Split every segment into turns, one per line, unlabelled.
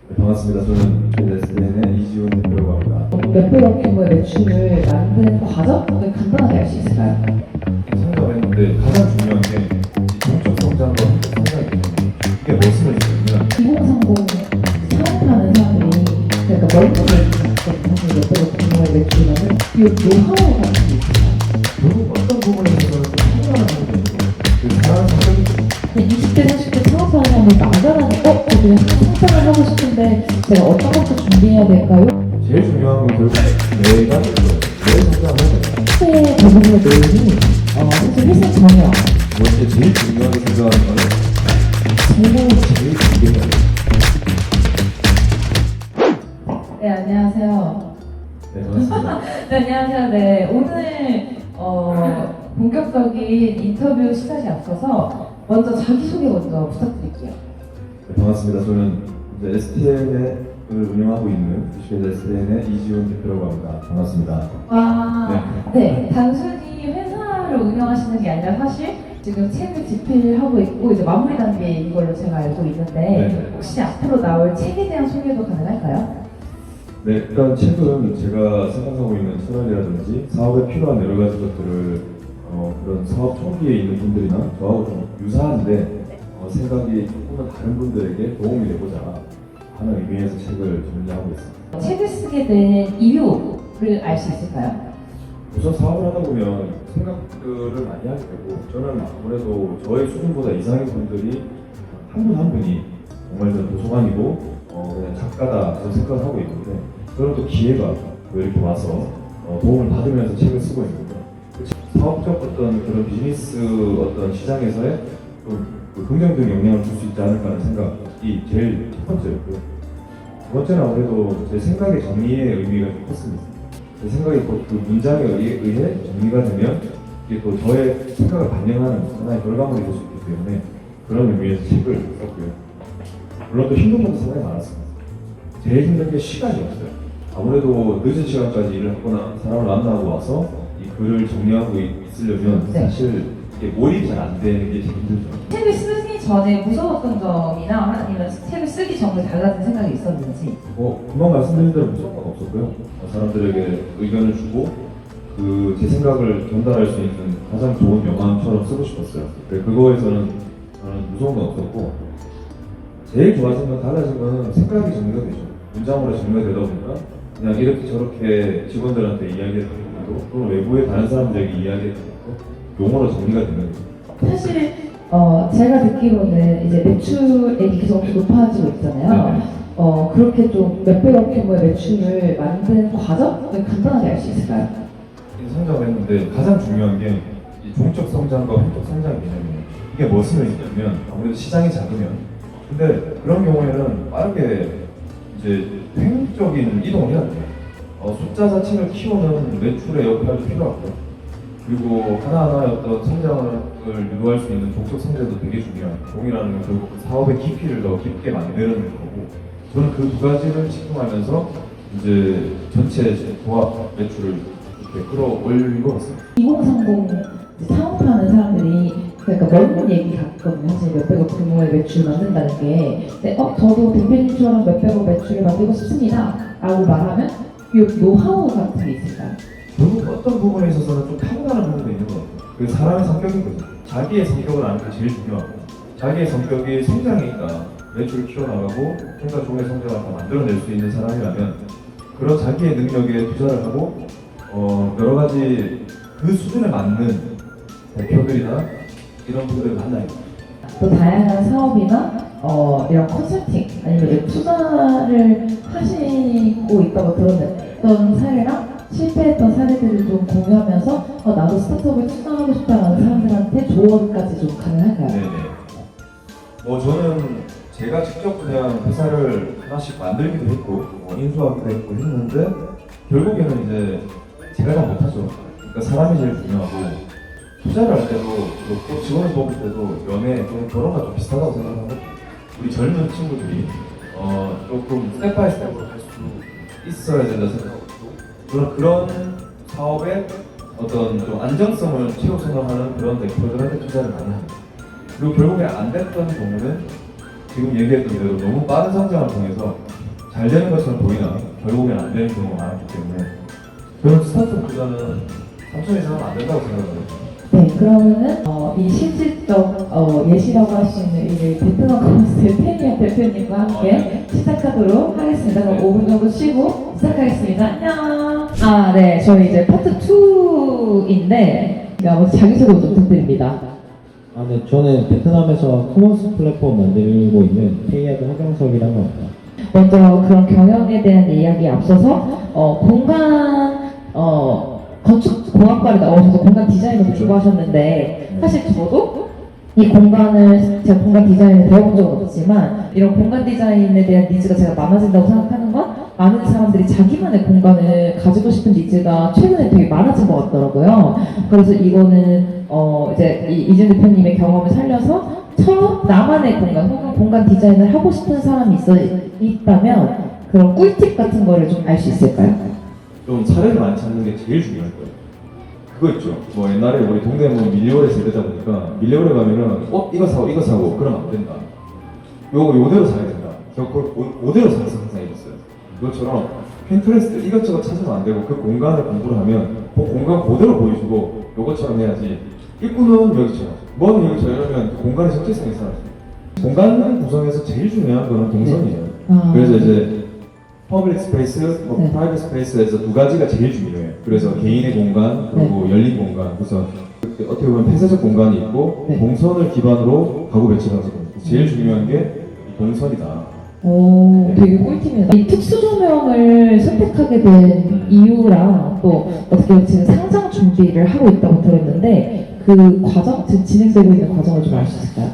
네, 반갑습니다. 저는 KSN의 이지훈 대표라고 합니다.
몇백억 규모의 매출을 만드는 과정을 간단하게 알 수 있을까요?
생각했는데 가장 중요한 게 동적 성장과 성장이에요. 이게 무슨 말이냐면
2030 사업하는 사람들이 그러니까 멀티를 사실 몇백억 규모의 매출을 만드는 이 노하우 같은 게 있을까요?
결국 어떤 부분에서는 좀 성장을 하는 거예요. 그 사람 성격이
20대, 30대 사업하는 사람이 막연하게 저도 성장을 하고 싶은데 제가 어떤 것부터 준비해야 될까요?
제일 중요한 건 결국 내가 될 거예요. 내 성장을 해야 돼요.
시대의 대부분의 내용이 사실 회사 전혀
뭐제 제일 중요하게 생각하는 거는 성공이 제일 중요해요.
네, 안녕하세요.
네, 반갑습니다.
네, 안녕하세요. 네, 오늘 본격적인 인터뷰 시작에 앞서서 먼저 자기소개 먼저 부탁드릴게요.
네, 반갑습니다. 저는 STN을 운영하고 있는 주식회사 STN의 이지훈 대표라고 합니다. 반갑습니다.
네, 단순히 회사를 운영하시는 게 아니라 사실 지금 책을 집필하고 있고 이제 마무리 단계인 걸로 제가 알고 있는데
네.
혹시 앞으로 나올 책에 대한 소개도 가능할까요?
네, 일단 책은 제가 생각하고 있는 채널이라든지 사업에 필요한 여러 가지 것들을 그런 사업 초기에 있는 분들이나 저하고 좀 유사한데 생각이 조금은 다른 분들에게 도움이 되고자 하는 의미에서 책을 준비하고 있습니다.
책을 쓰게 된 이유를 알 수 있을까요?
우선 사업을 하다 보면 생각들을 많이 하게 되고 저는 아무래도 저의 수준보다 이상의 분들이 한 분 한 분이 정말 저는 도서관이고 그냥 작가다 그런 생각을 하고 있는데 그런 또 기회가 또 이렇게 와서 도움을 받으면서 책을 쓰고 있는데 사업적 어떤 그런 비즈니스 어떤 시장에서의 좀 그 긍정적인 영향을 줄 수 있지 않을까 하는 생각이 제일 첫 번째였고요. 두 번째는 아무래도 제 생각의 정리의 의미가 좀 컸습니다. 제 생각이 그 문장에 의해 정리가 되면 이게 또 저의 생각을 반영하는 하나의 결과물이 될 수 있기 때문에 그런 의미에서 책을 썼고요. 물론 또 힘든 것도 상당히 많았습니다. 제일 힘든 게 시간이 없어요. 아무래도 늦은 시간까지 일을 하거나 사람을 만나고 와서 이 글을 정리하고 있으려면
네.
사실 이게 몰입이 잘 안 되는 게 제일 힘들죠.
책을 쓰기 전에 무서웠던 점이나 아니면 책을 쓰기 전에 달라진 생각이 있었는지.
금방 말씀드린 대로 무서운 건 없었고요. 사람들에게 의견을 주고 제 생각을 전달할 수 있는 가장 좋은 영감처럼 쓰고 싶었어요. 그거에서는 저는 무서운 건 없었고 제일 좋아진 건 달라진 거는 생각이 정리가 되죠. 문장으로 정리가 되다 보니까 그냥 이렇게 저렇게 직원들한테 이야기했던 것도 또는 외부의 다른 사람들에게 이야기했던 것도 용어로 정리가 되는 거죠.
사실 제가 듣기로는 이제 매출액이 계속 높아지고 있잖아요.
네네.
그렇게 좀 몇백억 규모의 매출을 만드는 과정을 간단하게 알 수 있을까요?
성장을 했는데 가장 중요한 게 이 종적 성장과 획적 성장의 개념이에요. 이게 무슨 의미냐면 아무래도 시장이 작으면 근데 그런 경우에는 빠르게 이제 횡적인 이동을 해야 돼요. 숫자 자체를 키우는 매출의 역할도 필요하고요. 그리고 하나하나의 어떤 성장을 유도할 수 있는 종적 성장도 되게 중요해요. 종이라는 건 결국 그 사업의 깊이를 더 깊게 만드는 거고 저는 그 두 가지를 집중하면서 이제 전체 조합 매출을 이렇게 끌어올린 것 같습니다.
2030 사업하는 사람들이 그러니까 넓은 얘기 같거든요. 사실 몇백억 규모의 매출을 만든다는 게 저도 대표님처럼 몇백억 매출을 만들고 싶습니다 라고 말하면 이 노하우 같은 게 있을까요?
결국 어떤 부분에 있어서는 좀 타고나는 부분도 있는 것 같아요. 그 사람의 성격인 거죠. 자기의 성격을 아는 게 제일 중요하고 자기의 성격이 성장이니까 매출을 키워나가고 혼자 종의 성장을 다 만들어낼 수 있는 사람이라면 그런 자기의 능력에 투자를 하고 여러 가지 그 수준에 맞는 대표들이나 이런 분들을 만나요.
또 다양한 사업이나 이런 컨설팅 아니면 이제 투자를 하시고 있다고 들었던 사례랑 실패했던 사례들을 좀 공유하면서 나도 스타트업에 투자하고 싶다라는 사람들한테 조언까지 좀 가능할까요?
네네. 저는 제가 직접 그냥 회사를 하나씩 만들기도 했고 인수하기도 했고 했는데 결국에는 이제 제가 다 못하죠. 그러니까 사람이 제일 중요하고 투자를 할 때도 또 직원을 뽑을 때도 연애 또는 결혼과 좀 비슷하다고 생각하고 우리 젊은 친구들이 조금 스텝 바이 스텝으로 할 수 있어야 된다 생각하고 그런 사업의 어떤 좀 안정성을 최우 생각하는 그런 대표들한테 투자를 많이 합니다. 그리고 결국에 안 됐던 경우는 지금 얘기했던 대로 너무 빠른 성장을 통해서 잘 되는 것처럼 보이나 결국엔 안 되는 경우가 많기 때문에 저는 스타트업 투자는 3천 이상은 안 된다고 생각합니다.
네, 그러면은 이 실질적 예시라고 할 수 있는 일을 베트남 커머스의 태니아 대표님과 함께 시작하도록 하겠습니다. 그럼 5분 정도 쉬고 시작하겠습니다. 안녕. 아, 네, 저희 이제 파트 2인데 먼저 자기소개 좀 부탁드립니다.
네, 저는 베트남에서 커머스 플랫폼 만들고 있는 페이아드 허경석이라고 합니다.
먼저 그런 경영에 대한 이야기에 앞서서 공간 건축 공학과를 나오셔서 공간 디자인을 공부하셨는데 사실 저도 이 공간을 제가 공간 디자인을 배워본 적은 없지만 이런 공간 디자인에 대한 니즈가 제가 많아진다고 생각하는 건 많은 사람들이 자기만의 공간을 가지고 싶은 니즈가 최근에 되게 많아진 것 같더라고요. 그래서 이거는 이제 이준 대표님의 경험을 살려서 처음 나만의 공간 혹은 공간 디자인을 하고 싶은 사람이 있다면 그런 꿀팁 같은 거를 좀 알 수 있을까요?
좀 사례를 많이 찾는 게 제일 중요할 거예요. 그거 있죠. 뭐 옛날에 우리 동네 뭐 밀리오레 세대다 보니까 밀리오레 가면은 이거 사고 그러면 안 된다. 요대로 사야 된다. 저 그걸 그대로 사서 항상 입었어요. 그것처럼 핀트레스트 이것저것 찾으면 안 되고 그 공간을 공부를 하면 그 공간 그대로 보여주고 요것처럼 해야지. 입구는 여기처럼, 뭐는 여기처럼 이러면 그 공간의 정체성이 사라져요. 공간 구성에서 제일 중요한 거는 동선이에요. 그래서 이제 퍼블릭 스페이스,
네.
프라이빗 스페이스에서 두 가지가 제일 중요해요. 그래서 개인의 공간, 그리고 열린 공간. 그래서 어떻게 보면 폐쇄적 공간이 있고
네.
동선을 기반으로 가구 배치를 하거든요. 제일 중요한 게 동선이다.
오, 되게 꿀팁이네요. 이 특수 조명을 선택하게 된 이유랑 또 어떻게 보면 지금 상장 준비를 하고 있다고 들었는데 그 과정, 지금 진행되고 있는 과정을 좀 알 수 있을까요?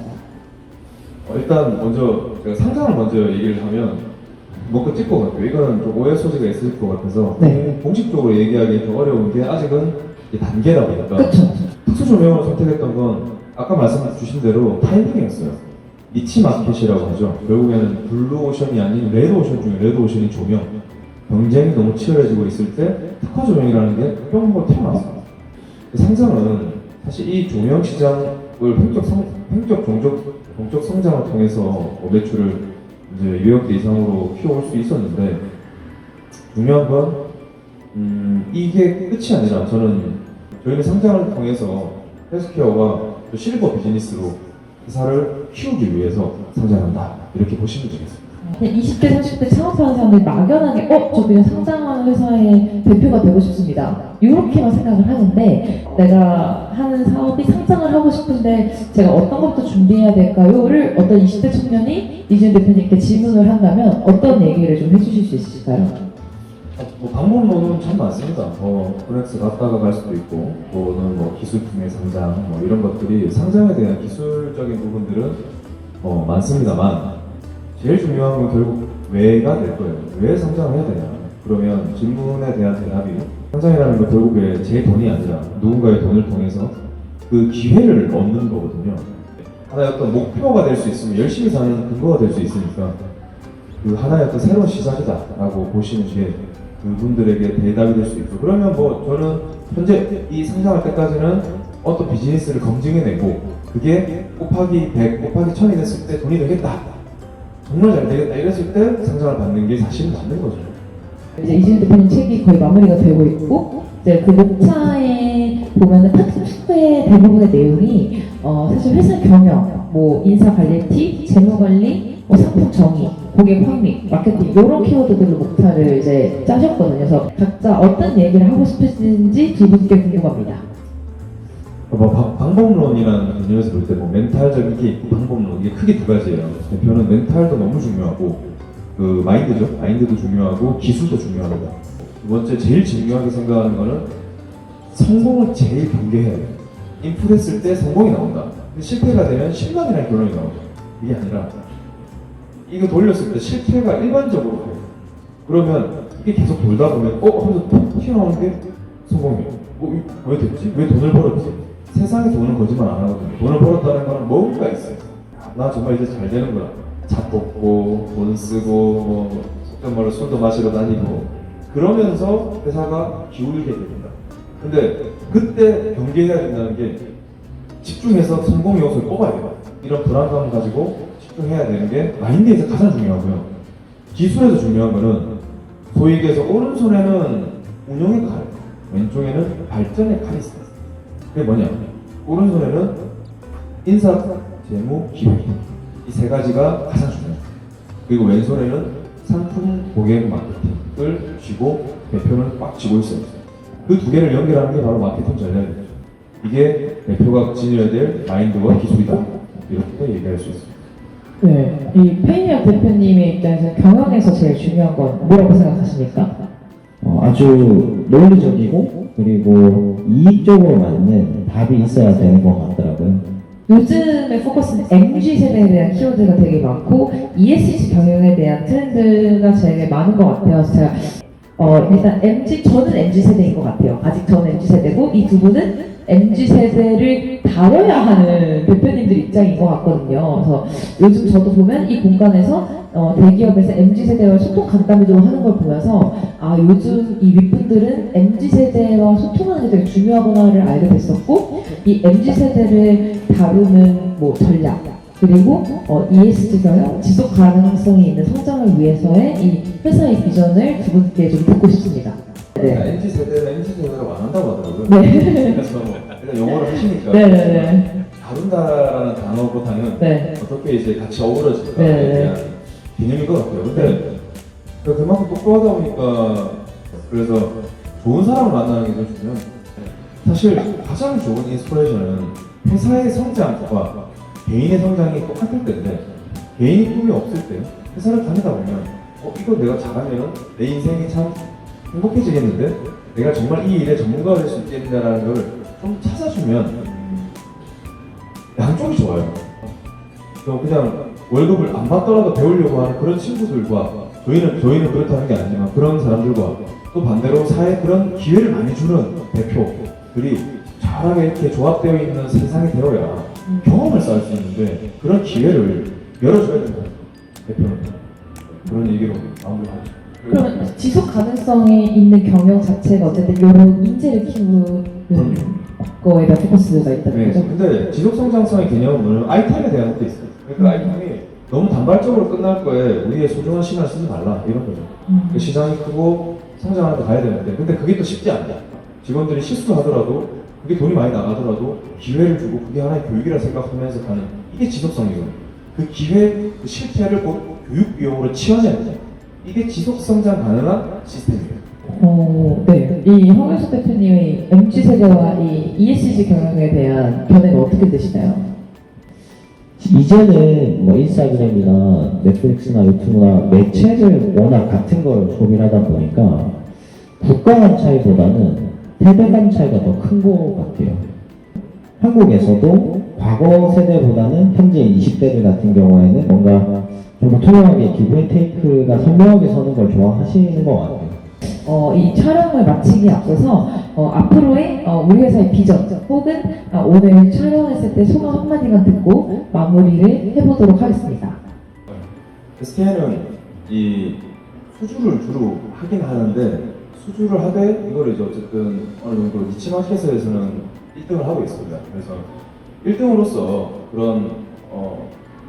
일단 먼저 제가 상장을 먼저 얘기를 하면 먹고 찍고 같고요. 이거는 좀 오해 소지가 있을 것 같아서
네.
공식적으로 얘기하기 좀 어려운 게 아직은 이 단계다 보니까
그렇죠.
특수 조명을 선택했던 건 아까 말씀 주신 대로 타이밍이었어요. 니치 마켓이라고 하죠. 결국에는 블루 오션이 아닌 레드 오션 중에 레드 오션이 조명. 경쟁이 너무 치열해지고 있을 때 특화 조명이라는 게 뿅 하고 튀어나왔어요. 상장은 사실 이 조명 시장을 횡적 종족 성장을 통해서 매출을 이제 6억대 이상으로 키워올 수 있었는데 중요한 건 이게 끝이 아니라 저희는 상장을 통해서 헬스케어가 실버 비즈니스로 회사를 키우기 위해서 상장한다 이렇게 보시면 되겠습니다.
20대, 30대 창업하는 사람들이 막연하게 저 그냥 상장하는 회사의 대표가 되고 싶습니다. 이렇게만 생각을 하는데 내가 하는 사업이 상장을 하고 싶은데 제가 어떤 것부터 준비해야 될까요?를 어떤 20대 청년이 이준 대표님께 질문을 한다면 어떤 얘기를 좀 해주실 수 있을까요?
뭐 방법론은 참 많습니다. 코넥스 갔다가 갈 수도 있고 또는 뭐 기술품의 상장 뭐 이런 것들이 상장에 대한 기술적인 부분들은 많습니다만 제일 중요한 건 결국 왜가 될 거예요. 왜 상장을 해야 되냐? 그러면 질문에 대한 대답이 상장이라는 건 결국에 제 돈이 아니라 누군가의 돈을 통해서 그 기회를 얻는 거거든요. 하나의 어떤 목표가 될 수 있으면 열심히 사는 근거가 될 수 있으니까 그 하나의 어떤 새로운 시작이다라고 보시는 게 그분들에게 대답이 될 수 있고 그러면 뭐 저는 현재 이 상장할 때까지는 어떤 비즈니스를 검증해내고 그게 곱하기 100, 곱하기 1000이 됐을 때 돈이 되겠다. 정말 잘 되겠다 이랬을 때 상장을 받는 게 사실 맞는 거죠.
이제 이준 대표님 책이 거의 마무리가 되고 있고 이제 그 목차에 보면은 파트 2의 대부분의 내용이 사실 회사 경영, 뭐 인사 관리 팁, 재무 관리, 뭐 상품 정의, 고객 확립, 마케팅 이런 키워드들로 목차를 이제 짜셨거든요. 그래서 각자 어떤 얘기를 하고 싶으신지 두 분께 궁금합니다.
방법론이라는 개념에서 볼 때 멘탈적인 게 있고 방법론 이게 크게 두 가지예요. 대표는 멘탈도 너무 중요하고 그 마인드도 중요하고 기술도 중요합니다. 두 번째 제일 중요하게 생각하는 거는 성공을 제일 경계해야 돼요. 인풋했을 때 성공이 나온다. 근데 실패가 되면 실망이라는 결론이 나오죠. 이게 아니라 이거 돌렸을 때 실패가 일반적으로 돼요. 그러면 이게 계속 돌다 보면 하면서 톡 튀어나오는 게 성공이에요. 왜 됐지? 왜 돈을 벌었지? 세상에 돈은 거짓말 안 하거든요. 돈을 벌었다는 거는 뭔가 있어요. 나 정말 이제 잘 되는구나. 차 뽑고 돈 쓰고 뭐 속된 말로 술도 마시러 다니고 그러면서 회사가 기울게 됩니다. 근데 그때 경계해야 된다는 게 집중해서 성공 요소를 뽑아야 돼요. 이런 불안감을 가지고 집중해야 되는 게 마인드에서 가장 중요하고요. 기술에서 중요한 거는 소위 얘기해서 오른손에는 운용의 칼, 왼쪽에는 발전의 칼이 있어요. 그게 뭐냐? 오른손에는 인사, 재무, 기획 이 세 가지가 가장 중요해요. 그리고 왼손에는 상품, 고객, 마케팅을 쥐고 대표는 꽉 쥐고 있어요. 그 두 개를 연결하는 게 바로 마케팅 전략이죠. 이게 대표가 지녀야 될 마인드와 기술이다. 이렇게 얘기할 수 있습니다.
네, 이 페이니아 대표님의 입장에서 경영에서 제일 중요한 건 뭐라고 생각하십니까?
아주 논리적이고 그리고 이익적으로 맞는 답이 있어야 되는 것 같더라고요.
요즘의 포커스는 MZ 세대에 대한 키워드가 되게 많고 ESG 경영에 대한 트렌드가 되게 많은 것 같아요. 그래서 제가 일단 저는 MZ 세대인 것 같아요. 아직 저는 MZ 세대고 이 두 분은 MZ 세대를 다뤄야 하는 대표님들 입장인 것 같거든요. 그래서 요즘 저도 보면 이 공간에서 대기업에서 MZ 세대와 소통 간담회도 하는 걸 보면서 아 요즘 이 윗분들은 MZ 세대와 소통하는 게 되게 중요하구나를 알게 됐었고 이 MZ 세대를 다루는 뭐 전략 그리고 ESG 경영 지속 가능성이 있는 성장을 위해서의 이 회사의 비전을 두 분께 좀 듣고 싶습니다.
그러니까
네.
MZ 세대는 MZ 세대라고 안 한다고 하더라고요.
네.
그래서 일단 영어를 하시니까
네네네.
다룬다라는 단어보다는
네.
어떻게 이제 같이 어우러질까에
네.
대한 개념인 것 같아요. 근데 그만큼 똑똑하다 보니까 그래서 좋은 사람을 만나는 게 좀 중요해요. 사실 가장 좋은 인스피레이션은 회사의 성장과 개인의 성장이 똑같을 때인데 개인이 꿈이 없을 때 회사를 다니다 보면 이거 내가 잘하면 내 인생이 참 행복해지겠는데 내가 정말 이 일에 전문가가 될 수 있겠냐라는 걸 좀 찾아주면 양쪽이 좋아요. 그냥 월급을 안 받더라도 배우려고 하는 그런 친구들과 저희는 그렇다는 게 아니지만 그런 사람들과 또 반대로 사회에 그런 기회를 많이 주는 대표들이 잘하게 이렇게 조합되어 있는 세상이 되어야 경험을 쌓을 수 있는데 그런 기회를 열어줘야 된다. 대표는 그런 얘기로 마무리하죠.
그럼 지속 가능성이 있는 경영 자체가 어쨌든 이런 인재를 키우는 거에 대한 포커스가 있다는
네,
거죠?
근데 지속 성장성의 개념은 뭐냐면 아이템에 대한 것도 있어요. 그러니까 아이템이 너무 단발적으로 끝날 거에 우리의 소중한 시간을 쓰지 말라 이런 거죠. 그 시장이 크고 성장하는 데 가야 되는데 근데 그게 또 쉽지 않다. 직원들이 실수를 하더라도 그게 돈이 많이 나가더라도 기회를 주고 그게 하나의 교육이라 생각하면서 가는 이게 지속성이거든요. 그 기회, 그 실패를 꼭 교육 비용으로 치환해야 돼요. 이게 지속 성장 가능한 시스템이에요.
네. 이 황현수 대표님의 MZ 세대와 이 ESG 경영에 대한 견해가 어떻게 되시나요?
이제는 뭐 인스타그램이나 넷플릭스나 유튜브나 매체를 워낙 같은 걸 소비를 하다 보니까 국가 간 차이보다는 세대 간 차이가 더 큰 것 같아요. 한국에서도 과거 세대보다는 현재 20대들 같은 경우에는 뭔가 좀 더 투명하게 기브앤테이크가 선명하게 서는 걸 좋아하시는 것 같아요.
이 촬영을 마치기 앞서서 앞으로의 우리 회사의 비전 혹은 오늘 촬영했을 때 소감 한마디만 듣고 마무리를 해보도록 하겠습니다.
SK는 이 수주를 주로 하긴 하는데 수주를 하되 이걸 이제 어쨌든 어느 정도 니치 마켓에서는 1등을 하고 있습니다. 그래서 1등으로서 그런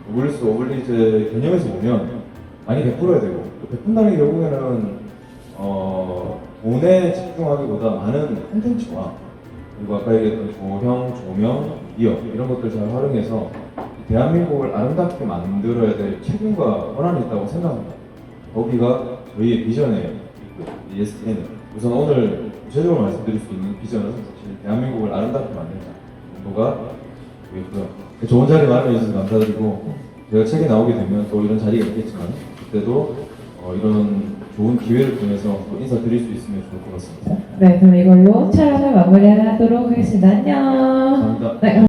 노블리스 오블리제 개념에서 보면 많이 베풀어야 되고 또 베푼다는 게 결국에는 돈에 집중하기보다 많은 콘텐츠와 그리고 아까 얘기했던 조형, 조명, 미디어 이런 것들 잘 활용해서 대한민국을 아름답게 만들어야 될 책임과 권한이 있다고 생각합니다. 거기가 저희의 비전에 있고 ESG는 우선 오늘 구체적으로 말씀드릴 수 있는 비전은 사실 대한민국을 아름답게 만든다 정도가 있고요. 좋은 자리 마련해 주셔서 감사드리고 제가 책에 나오게 되면 또 이런 자리가 있겠지만 그때도 이런 좋은 기회를 통해서 또 인사드릴 수 있으면 좋을 것 같습니다.
네, 그럼 이걸로 촬영을 마무리하도록 하겠습니다. 안녕.
감사합니다.
네.